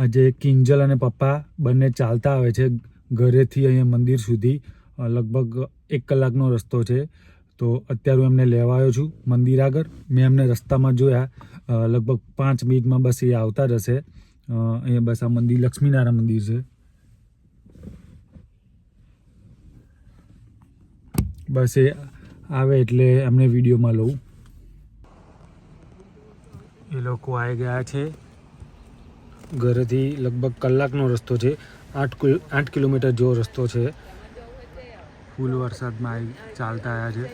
આજે કિંજલ અને પપ્પા બંને ચાલતા આવે છે ઘરેથી અહીંયા મંદિર સુધી. લગભગ 1 કલાકનો રસ્તો છે. તો અત્યારે હું એમને લેવા આવ્યો છું મંદિર આગળ. મેં એમને રસ્તામાં જોયા, લગભગ 5 મિનિટમાં બસ એ આવતા રહેશે. અહીંયા બસ આ મંદિર લક્ષ્મીનારાયણ મંદિર છે. બસ એ આવે એટલે એમને વિડીયોમાં લઉં. એ લોકો આવી ગયા છે. ઘરેથી લગભગ કલાકનો રસ્તો છે. 8 કિલોમીટર જેવો રસ્તો છે. ફૂલ વરસાદમાં ચાલતા આવ્યા છે.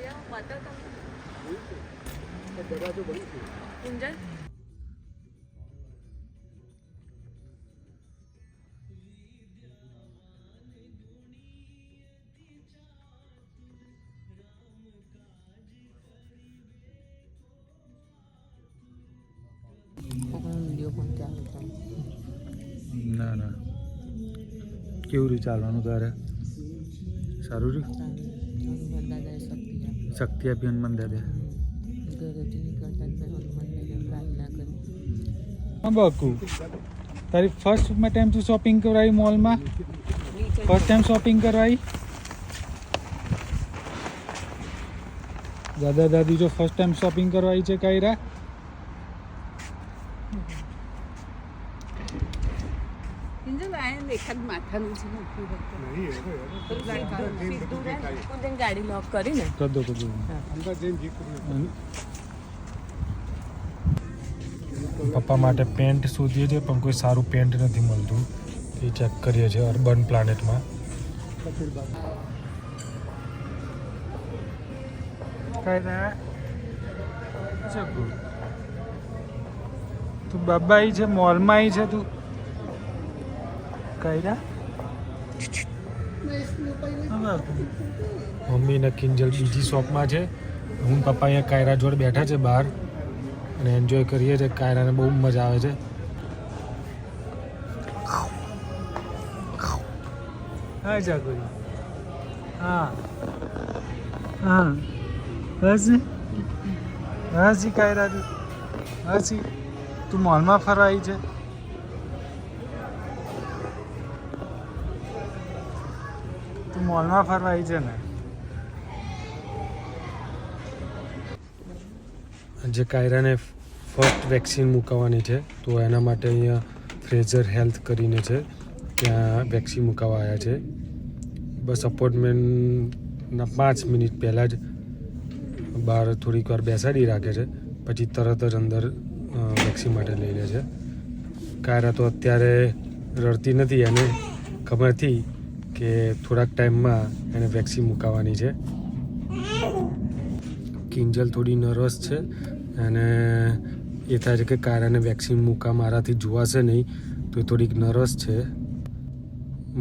ના ના, કેવું રહ્યું ચાલવાનું તારે? સારું રહ્યું? શક્તિ આપી હનુમાન દાદા. હા બાકુ, તારી ફર્સ્ટ ટાઈમ તું શોપિંગ કરાવી મોલમાં? ફર્સ્ટ ટાઈમ શોપિંગ કરાવી? દાદા દાદી જો ફર્સ્ટ ટાઈમ શોપિંગ કરવાઈ છે કાયરા? પપ્પા માટે પેન્ટ શોધીએ છીએ પણ કોઈ સારું પેન્ટ નથી મળતું. એ ચેક કરીએ છીએ અર્બન પ્લાનેટમાં. તું બાબા છે મોલમાં આવી છે તું કાયરા? મમ્મી ને કિંજલ બીજી શોપમાં છે. હું પપ્પા અહીંયા કાયરા જોડે બેઠા છે બહાર અને એન્જોય કરીએ છીએ. કાયરાને બહુ મજા આવે છે. હા જાગોરી, હા હા, હસી હસી કાયરા, તું હસી. તું મોલમાં ફરવા આવી છે? તું મોલમાં ફરવા આવી છે ને? આજે કાયરાને ફર્સ્ટ વેક્સિન મૂકાવવાની છે તો એના માટે અહીંયા ફ્રેઝર હેલ્થ કરીને છે, ત્યાં વેક્સિન મૂકાવવા આવ્યા છે. બસ અપોઇન્ટમેન્ટના 5 મિનિટ પહેલાં જ બહાર થોડીક વાર બેસાડી રાખે છે, પછી તરત જ અંદર વેક્સિન માટે લઈ લે છે. કાયરા તો અત્યારે રડતી નથી. એને ખબર હતી કે થોડાક ટાઈમમાં એને વેક્સિન મૂકાવવાની છે. કિંજલ થોડી નર્વસ છે અને એ થાય છે કે કાયરાને વેક્સિન મૂકા મારાથી જોવાશે નહીં તો એ થોડીક નર્વસ છે.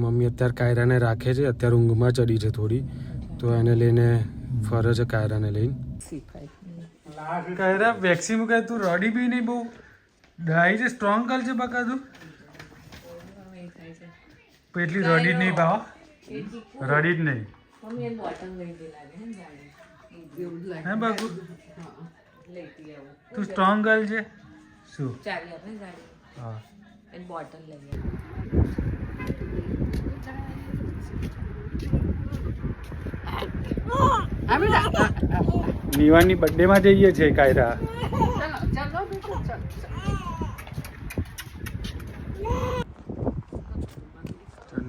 મમ્મી અત્યારે કાયરાને રાખે છે. અત્યારે ઊંઘમાં ચડી છે થોડી, તો એને લઈને ફરે છે કાયરાને લઈને. કાયરા વેક્સિન મૂકાય તું રડી બી નહીં, બહુ ડાઈ છે, સ્ટ્રોંગ ગર્લ છે બકા તું. એટલી રડી જ નહીં ભાવ, રડી જ નહીં. હે બાબુ, તું સ્ટ્રોંગ ગર્લ છે શું? હા, નિવાની બર્થડે માં જઈએ છીએ કાયરા.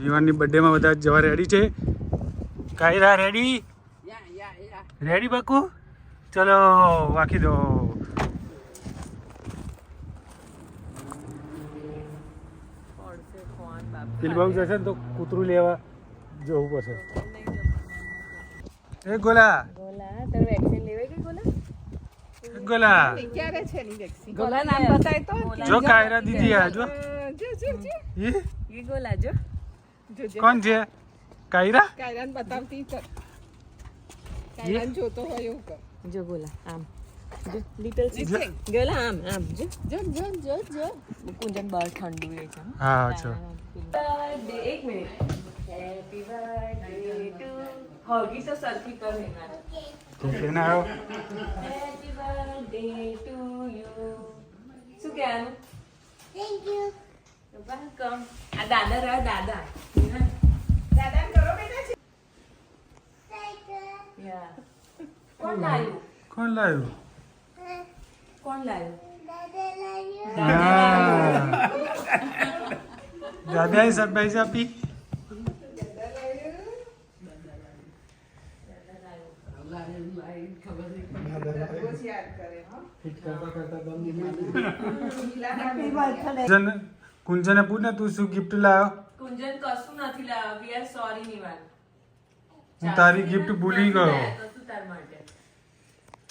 નિવાની બર્થડે માં બધા જવા રેડી છે. કાયરા રેડી? Ready Baku? ચલો વાંકી દો. પેલી જશે ને તો કૂતરું લેવા જવું પડશે. એ ગોલા, ગોલા જો કાયરા દીદી આ જો. કોણ છે કાયરા? કાયરાને બતાવતી કાયરાને જોતો હોય એવું કર. જો ગોલા આમ જો, લિટલ ગોલા આમ આમ જો જો જો જો જો. કુંજન બહાર ઠંડુ રહે છે. હા અચ્છા. એક મિનિટ. હેપી બર્થડે ટુ હોગી તો સરખી કર લેના. ઓકે ના આવો. Happy birthday to you. શું કહેવાનું? Thank you. વેલકમ. આ દાદા રહ્યા દાદા. દાદાને કરો બેટા. યા. કોણ લાવ્યું? કોણ લાવ્યું? કોણ લાવ્યું? દાદાએ સરપ્રાઈઝ આપી. રોજ યાદ કરે હો. કુંજને પૂછ ને તું શું ગિફ્ટ લાવ્યો? કુંજન કશું નથી લાવ્યો. We are sorry Nivan. હું તારી gift ભૂલી ગયો. કશું તાર માટે.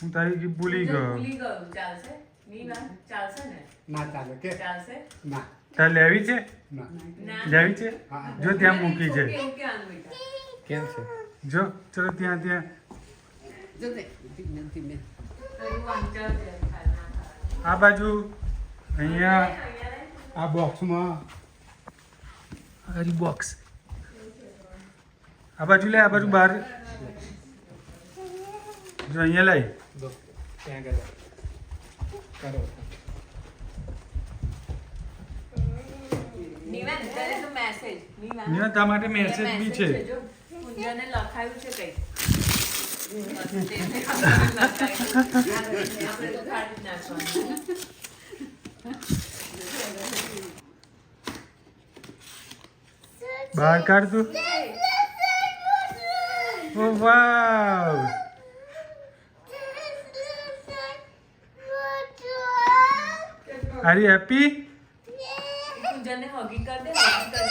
હું તારી ગિફ્ટ ભૂલી કુંજન ગયો. ભૂલી ગયો. ચાલશે? નિવાન ચાલશે ને? ના ચાલે કે ચાલશે? ના તારે લેવી છે? ના ના. લેવી છે? જો ત્યાં મૂકી છે. કેવું કહેવાનું બેટા? કેમ છે જો ચલો ત્યાં જો ને ધીમે ધીમે તારું વાંચા છે. ખાના ખાવા. આ બાજુ અહીંયા આ બોક્સમાં હરી બોક્સ આ બાજુ લે, આ બાજુ બહાર જો અહીંયા લાઈ. દો ત્યાં કરો કરો નિવાન તારે તો મેસેજ. નિવાન નિવાન તારા માટે મેસેજ બી છે. જો કુંજને લખાયું છે કંઈક. બહાર કાઢ તું. Oh wow, are you happy? કુંજને હગી કર દે. હગી કર દે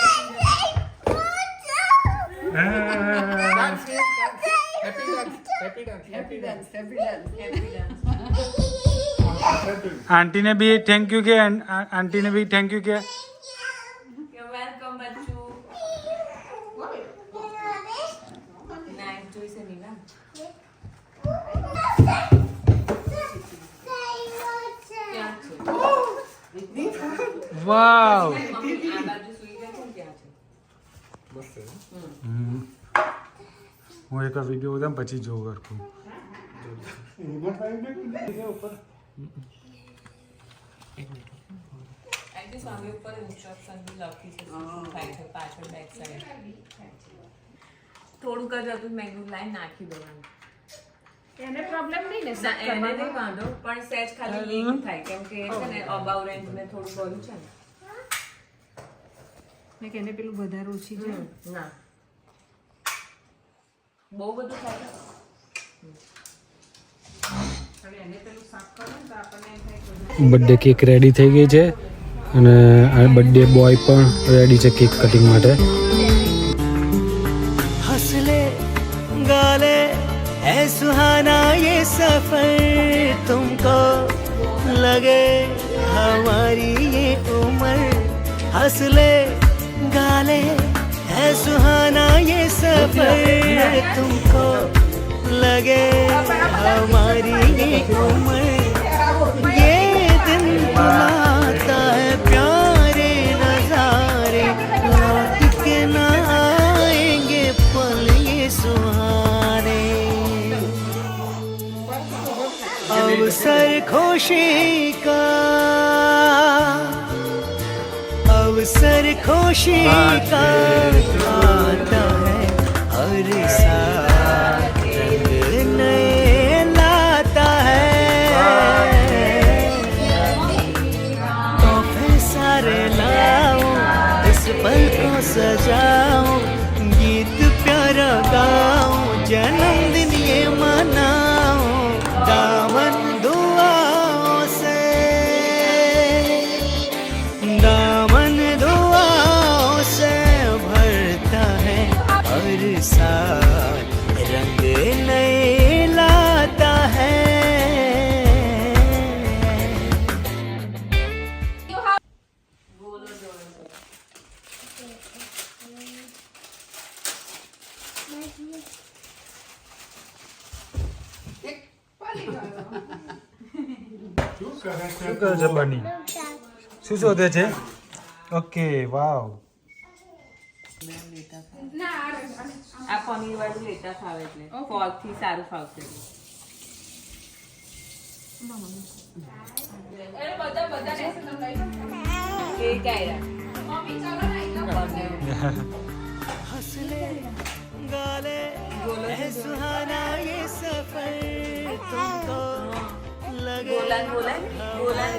હેપી ડાન્સ Happy dance. આંટીને બી થેન્ક યુ કે, આંટીને બી થેન્ક યુ કે. You're welcome, બચ્ચુ. નાઈસ જોઈશે નિવાન. ક્યાં છે? વાવ. મમ્મી આ બાજુ સુઈ જાય છે ને ત્યાં છે. હું એક વિડીયો ઉતાર પછી જોઉં કરતું. આઈ સ્વામી ઉપર ઇન્સ્ટ્રક્શન બી લખી છે શું થાય છે પાછળ બેક સાઈડ. થોડુંક જ હતું મેં કીધું લાઈન નાખી દેવાનું. એને પ્રોબ્લેમ નહીં ને ના, એને નહીં વાંધો પણ સહેજ ખાલી લીક થાય કેમ કે એ છે ને અબાઉ રેન્જ મેં થોડું કર્યું છે ને. એને પેલું વધારે ઓછી છે. ના બહુ બધું થાય હવે એને પેલું સાફ કરો ને તો આપણને એમ થાય કે બધું બર્થડે કેક રેડી થઈ ગઈ છે અને આ બર્થડે બોય પણ રેડી છે કેક કટિંગ માટે. हंसले गाले है सुहाना ये सफर तुमको लगे हमारी ये उम्र हंसले गाले है सुहाना ये सफर तुमको लगे हमारी ये उम्र ये दिन बुलाता है प्यारे नजारे लौट के ना आएंगे पल ये सुहाने अवसर खुशी का अवसर खुशी का आता है हर साल रंग नए लाता है तोहफे सारे लाऊं इस पल को सजाऊं गीत प्यारा गाऊं जन्मदिन ये मनाऊं दामन दुआओं से भरता है हर साल रंग नए लाता है બોલો જોડે શું કરે છે બની? શું શોધે છે? Okay wow. આ પનીર વાળું લેતા ખાવે એટલે ફોગ થી સારું ફાવશે. એ કાયરા हंस ले गाले है सुहाना ये सफर तुमको लगे બોલાન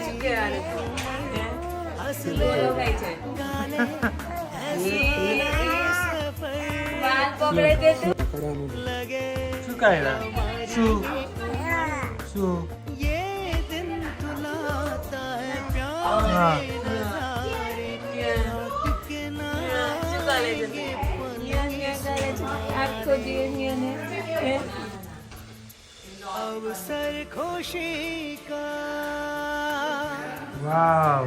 શું કહેવાનું हंस ले બોલો કઈ છે गाले है सुहाना ये सफर વાલ પકડે તે लगे શું કાયરા શું ये दिन तुलाता है प्यार नजारे के ना શું કરે છે આખો દિવસ ને अवसर खुशी का વાવ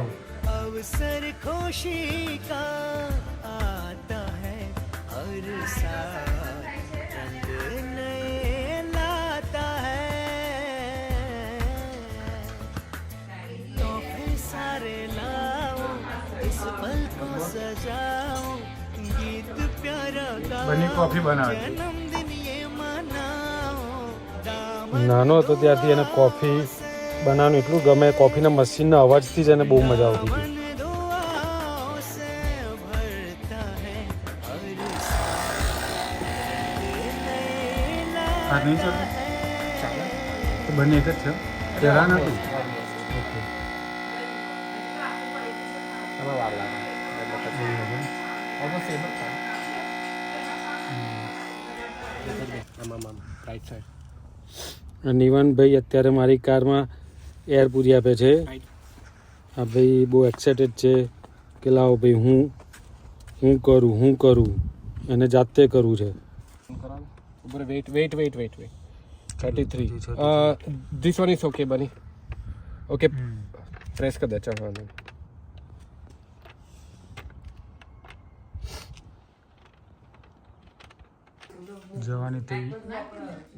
अवसर खुशी का आता है हर साल रंग नए लाता है तोहफे सारे लाओ इस पल को सजाओ गीत प्यारा બની કોફી બનાવે છે. जन्मदिन ये मनाओ નાનો હતો ત્યારથી એને કોફી બનાવવાનું એટલું ગમે કોફીના મશીનના અવાજથી જ એને બહુ મજા આવતી હતી मन दुआओं से भरता है हर साल આ નહીં ચાલે તો બંને એક જ છે પહેલા નહોતું એમાં વાર લાગે એટલે પછી ઓલમોસ્ટ સેમ જ થાય આમાં રાઈટ સાઈડ નિવાનભાઈ અત્યારે મારી કારમાં એર પૂરી આપે છે આ ભાઈ બહુ એક્સાઇટેડ છે કે લાવો ભાઈ હું કરું એને જાતે કરવું છે wait 33 this one is okay bunny okay press कर दे चल वांधो नहीं.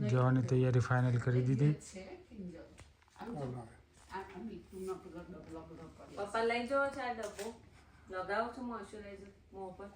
જવાની તૈયારી ફાઇનલ કરી દીધી પપ્પા લઈ જાઓ છે આ ડબ્બો લગાવો છો મોઇશ્ચરાઇઝર મોં પર